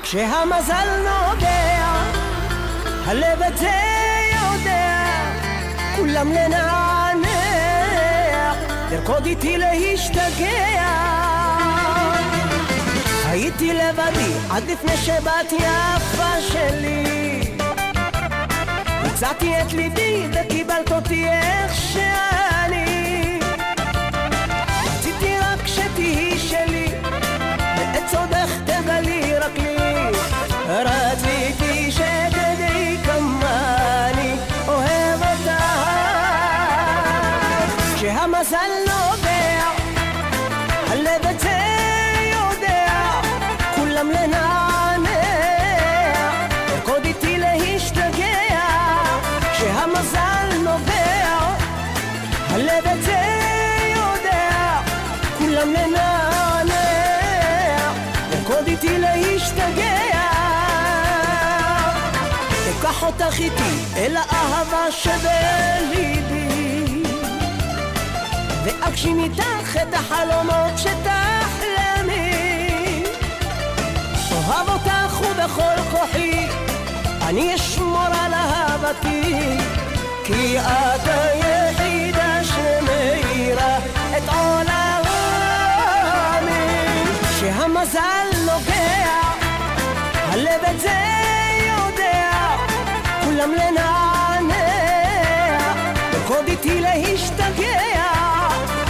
כשהמזל נוגע, הלב את זה יודע, כולם לנענע, תרקוד איתי להשתגע. הייתי לבדי עד לפני שבאת יפה שלי, הצעתי את ליבי וקיבלת אותי איך שאני, רציתי רק שתהי שלי, ואת סודך תגלי רק לי, רציתי שתדעי כמה אני אוהב אותך. כשהמזל נוגע, הלב את זה יודע, כולם לנענע, תרקוד איתי להשתגע. כשהמזל נוגע, הלב את זה יודע, כולם לנענע, תרקוד איתי להשתגע. אקח אותך איתי אל האהבה שבליבי, ואגשים איתך את החלומות שתחלמי. אוהב אותך ובכל כוחי אני אשמור על אהבתי, כי את היחידה שמאירה את עולמי. כשהמזל נוגע, הלב את זה יודע, כולם לנענע, תרקוד איתי להשתגע.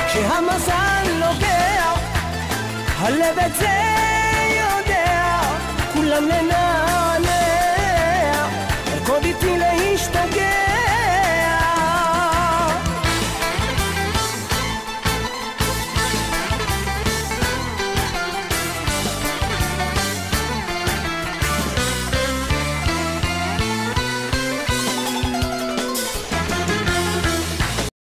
כשהמזל נוגע, הלב את זה יודע, כולם לנענע, תרקוד איתי להשתגע.